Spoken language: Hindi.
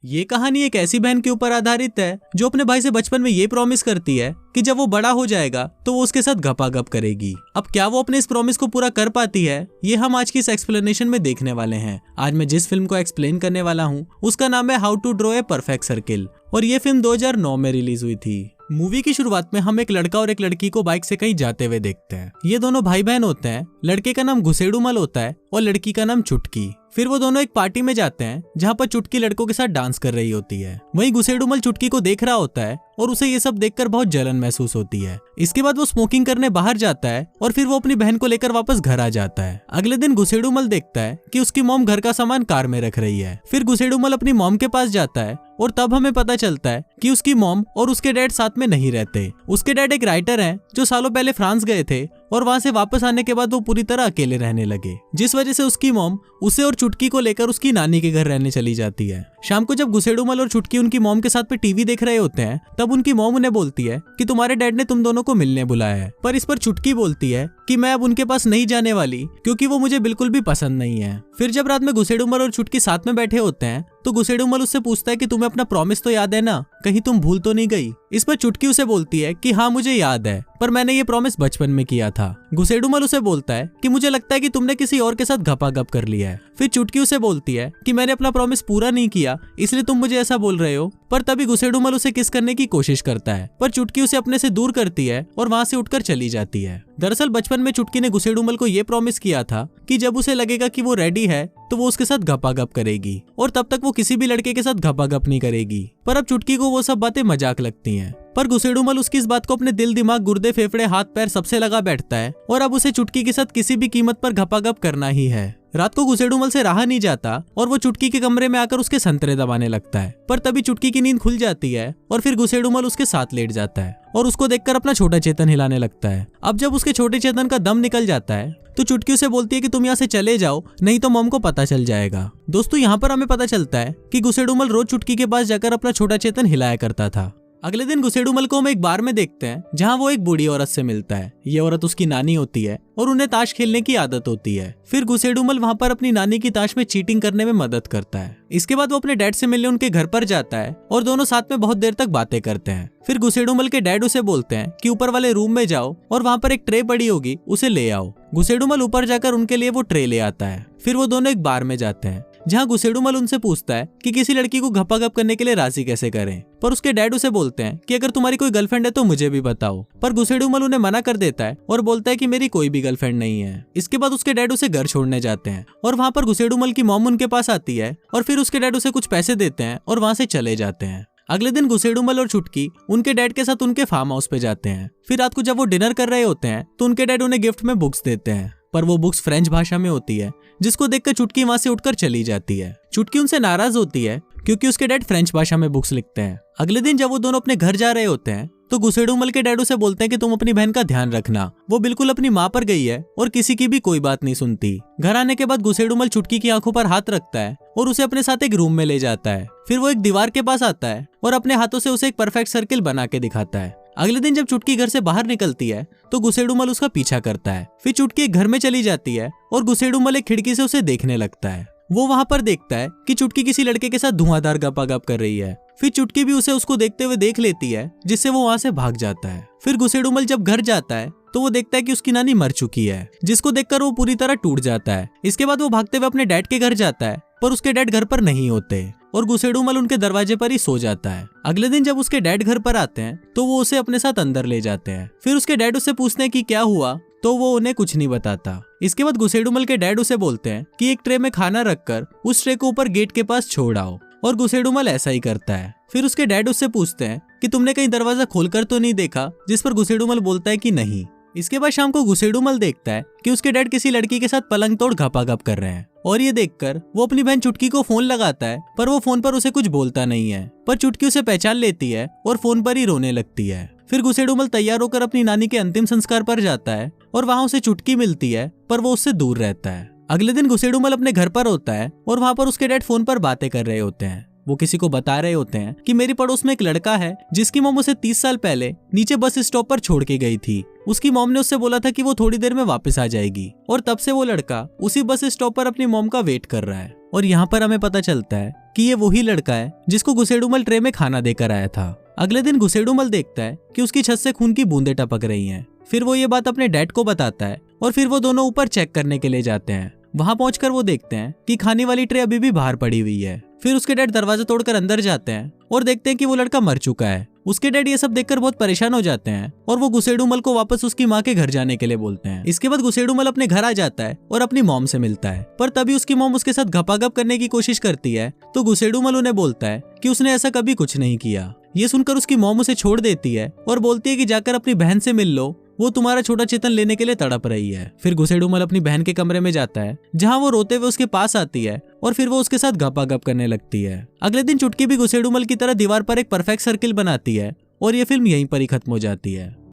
ये कहानी एक ऐसी बहन के ऊपर आधारित है जो अपने भाई से बचपन में ये प्रॉमिस करती है कि जब वो बड़ा हो जाएगा तो वो उसके साथ घपाघप करेगी। अब क्या वो अपने इस प्रॉमिस को पूरा कर पाती है, ये हम आज की इस एक्सप्लेनेशन में देखने वाले हैं। आज मैं जिस फिल्म को एक्सप्लेन करने वाला हूँ उसका नाम है how to draw a perfect circle और ये फिल्म 2009 में रिलीज हुई थी। मूवी की शुरुआत में हम एक लड़का और एक लड़की को बाइक से कहीं जाते हुए देखते हैं। ये दोनों भाई बहन होते हैं। लड़के का नाम घुसेड़ूमल होता है और लड़की का नाम चुटकी। फिर वो दोनों एक पार्टी में जाते हैं जहाँ पर चुटकी लड़कों के साथ डांस कर रही होती है। वहीं घुसेड़ूमल चुटकी को देख रहा होता है और उसे ये सब देखकर बहुत जलन महसूस होती है। इसके बाद वो स्मोकिंग करने बाहर जाता है और फिर वो अपनी बहन को लेकर वापस घर आ जाता है। अगले दिन घुसेड़ूमल देखता है कि उसकी मॉम घर का सामान कार में रख रही है। फिर घुसेड़ूमल अपनी मॉम के पास जाता है और तब हमें पता चलता है कि उसकी मॉम और उसके डैड साथ में नहीं रहते। उसके डैड एक राइटर हैं जो सालों पहले फ्रांस गए थे और वहां से वापस आने के बाद वो पूरी तरह अकेले रहने लगे, जिस वजह से उसकी मॉम उसे और चुटकी को लेकर उसकी नानी के घर रहने चली जाती है। शाम को जब घुसेड़ूमल और चुटकी उनकी मॉम के साथ पे टीवी देख रहे होते हैं तब उनकी मॉम उन्हें बोलती है कि तुम्हारे डैड ने तुम दोनों को मिलने बुलाया है। पर इस पर चुटकी बोलती है कि मैं अब उनके पास नहीं जाने वाली क्योंकि वो मुझे बिल्कुल भी पसंद नहीं है। फिर जब रात में घुसेड़ूमल और चुटकी साथ में बैठे होते हैं तो घुसेड़ूमल उससे पूछता है कि तुम्हें अपना प्रॉमिस तो याद है ना, कहीं तुम भूल तो नहीं गई। इस पर चुटकी उसे बोलती है कि हाँ मुझे याद है, पर मैंने ये प्रॉमिस बचपन में किया था। घुसेड़ूमल उसे बोलता है कि मुझे लगता है कि तुमने किसी और के साथ घपाघप कर लिया है। फिर चुटकी उसे बोलती है कि मैंने अपना प्रॉमिस पूरा नहीं किया इसलिए तुम मुझे ऐसा बोल रहे हो। पर तभी घुसेड़ूमल उसे किस करने की कोशिश करता है पर चुटकी उसे अपने से दूर करती है और वहां से उठकर चली जाती है। दरअसल बचपन में चुटकी ने घुसेड़ूमल को ये प्रॉमिस किया था कि जब उसे लगेगा कि वो रेडी है तो वो उसके साथ घपाघप करेगी और तब तक वो किसी भी लड़के के साथ घपाघप नहीं करेगी। पर अब चुटकी को वो सब बातें मजाक लगती हैं। पर घुसेड़ूमल उसकी इस बात को अपने दिल, दिमाग, गुर्दे, फेफड़े, हाथ पैर सबसे लगा बैठता है और अब उसे चुटकी के साथ किसी भी कीमत पर घपाघप करना ही है। रात को घुसेड़ूमल से रहा नहीं जाता और वो चुटकी के कमरे में आकर उसके संतरे दबाने लगता है। पर तभी चुटकी की नींद खुल जाती है और फिर घुसेड़ूमल उसके साथ लेट जाता है और उसको देखकर अपना छोटा चेतन हिलाने लगता है। अब जब उसके छोटे चेतन का दम निकल जाता है तो चुटकी उसे बोलती है कि तुम यहाँ से चले जाओ नहीं तो मॉम को पता चल जाएगा। दोस्तों यहाँ पर हमें पता चलता है कि घुसेड़ूमल रोज चुटकी के पास जाकर अपना छोटा चेतन हिलाया करता था। अगले दिन घुसेड़ूमल को हम एक बार में देखते हैं जहाँ वो एक बूढ़ी औरत से मिलता है। ये औरत उसकी नानी होती है और उन्हें ताश खेलने की आदत होती है। फिर घुसेड़ूमल वहाँ पर अपनी नानी की ताश में चीटिंग करने में मदद करता है। इसके बाद वो अपने डैड से मिलने उनके घर पर जाता है और दोनों साथ में बहुत देर तक बातें करते हैं। फिर घुसेड़ूमल के डैड उसे बोलते हैं कि ऊपर वाले रूम में जाओ और वहाँ पर एक ट्रे पड़ी होगी उसे ले आओ। घुसेड़ूमल ऊपर जाकर उनके लिए वो ट्रे ले आता है। फिर वो दोनों एक बार में जाते हैं जहाँ घुसेड़ूमल उनसे पूछता है कि किसी लड़की को घपाघप करने के लिए राजी कैसे करें। पर उसके डैड उसे बोलते हैं कि अगर तुम्हारी कोई गर्लफ्रेंड है तो मुझे भी बताओ। पर घुसेड़ूमल उन्हें मना कर देता है और बोलता है कि मेरी कोई भी गर्लफ्रेंड नहीं है। इसके बाद उसके डैड उसे घर छोड़ने जाते हैं और वहाँ पर घुसेड़ूमल की मॉम उनके पास आती है और फिर उसके डैड उसे कुछ पैसे देते हैं और वहाँ से चले जाते हैं। अगले दिन घुसेड़ूमल और चुटकी उनके डैड के साथ उनके फार्म हाउस पे जाते हैं। फिर रात को जब वो डिनर कर रहे होते हैं तो उनके डैड उन्हें गिफ्ट में बुक्स देते हैं, पर वो बुक्स फ्रेंच भाषा में होती है जिसको देखकर चुटकी वहां से उठकर चली जाती है। चुटकी उनसे नाराज होती है क्योंकि उसके डैड फ्रेंच भाषा में बुक्स लिखते हैं। अगले दिन जब वो दोनों अपने घर जा रहे होते हैं तो घुसेड़ूमल के डैड उसे बोलते हैं कि तुम अपनी बहन का ध्यान रखना, वो बिल्कुल अपनी माँ पर गई है और किसी की भी कोई बात नहीं सुनती। घर आने के बाद घुसेड़ूमल चुटकी की आंखों पर हाथ रखता है और उसे अपने साथ एक रूम में ले जाता है। फिर वो एक दीवार के पास आता है और अपने हाथों से उसे एक परफेक्ट सर्किल बना के दिखाता है। अगले दिन जब चुटकी घर से बाहर निकलती है तो घुसेड़ूमल उसका पीछा करता है। फिर चुटकी एक घर में चली जाती है और घुसेड़ूमल एक खिड़की से उसे देखने लगता है। वो वहां पर देखता है कि चुटकी किसी लड़के के साथ धुआंधार घपाघप कर रही है। फिर चुटकी भी उसे उसको देखते हुए देख लेती है जिससे वो वहां से भाग जाता है। फिर घुसेड़ूमल जब घर जाता है तो वो देखता है कि उसकी नानी मर चुकी है, जिसको देखकर वो पूरी तरह टूट जाता है। इसके बाद वो भागते हुए अपने डैड के घर जाता है पर उसके डैड घर पर नहीं होते और घुसेड़ूमल उनके दरवाजे पर ही सो जाता है। अगले दिन जब उसके डैड घर पर आते हैं तो वो उसे अपने साथ अंदर ले जाते हैं। फिर उसके डैड उससे पूछते हैं कि क्या हुआ तो वो उन्हें कुछ नहीं बताता। इसके बाद घुसेड़ूमल के डैड उसे बोलते हैं कि एक ट्रे में खाना रखकर उस ट्रे को ऊपर गेट के पास छोड़ आओ और घुसेड़ूमल ऐसा ही करता है। फिर उसके डैड उससे पूछते हैं कि तुमने कहीं दरवाजा खोलकर तो नहीं देखा, जिस पर घुसेड़ूमल बोलता है कि नहीं। इसके बाद शाम को घुसेड़ूमल देखता है कि उसके डैड किसी लड़की के साथ पलंग तोड़ घपाघप कर रहे हैं और ये देखकर वो अपनी बहन चुटकी को फोन लगाता है पर वो फोन पर उसे कुछ बोलता नहीं है। पर चुटकी उसे पहचान लेती है और फोन पर ही रोने लगती है। फिर घुसेड़ूमल तैयार होकर अपनी नानी के अंतिम संस्कार पर जाता है और वहाँ उसे चुटकी मिलती है पर वो उससे दूर रहता है। अगले दिन घुसेड़ूमल अपने घर पर होता है और वहाँ पर उसके डैड फोन पर बातें कर रहे होते हैं। वो किसी को बता रहे होते हैं कि मेरी पड़ोस में एक लड़का है जिसकी मॉम उसे 30 साल पहले नीचे बस स्टॉप पर छोड़ के गई थी। उसकी मॉम ने उससे बोला था कि वो थोड़ी देर में वापस आ जाएगी और तब से वो लड़का उसी बस स्टॉप पर अपनी मॉम का वेट कर रहा है। और यहाँ पर हमें पता चलता है कि ये वही लड़का है जिसको गुसेडुमल ट्रे में खाना देकर आया था। अगले दिन गुसेडुमल देखता है कि उसकी छत से खून की बूंदें टपक रही हैं। फिर वो ये बात अपने डैड को बताता है और फिर वो दोनों ऊपर चेक करने के लिए जाते हैं। वहां पहुंचकर वो देखते हैं कि खाने वाली ट्रे अभी भी बाहर पड़ी हुई है। फिर उसके डैड दरवाजा तोड़कर अंदर जाते हैं और देखते हैं कि वो लड़का मर चुका है। उसके डैड ये सब देखकर बहुत परेशान हो जाते हैं और वो गुसेडुमल को वापस उसकी माँ के घर जाने के लिए बोलते हैं। इसके बाद गुसेडुमल अपने घर आ जाता है और अपनी मॉम से मिलता है, पर तभी उसकी मॉम उसके साथ घपाघप करने की कोशिश करती है तो गुसेडुमल उन्हें बोलता है कि उसने ऐसा कभी कुछ नहीं किया। ये सुनकर उसकी मॉम उसे छोड़ देती है और बोलती है कि जाकर अपनी बहन से मिल लो, वो तुम्हारा छोटा चेतन लेने के लिए तड़प रही है। फिर गुसेडुमल अपनी बहन के कमरे में जाता है जहां वो रोते हुए उसके पास आती है और फिर वो उसके साथ घपाघप करने लगती है। अगले दिन चुटकी भी गुसेडुमल की तरह दीवार पर एक परफेक्ट सर्किल बनाती है और ये फिल्म यहीं पर ही खत्म हो जाती है।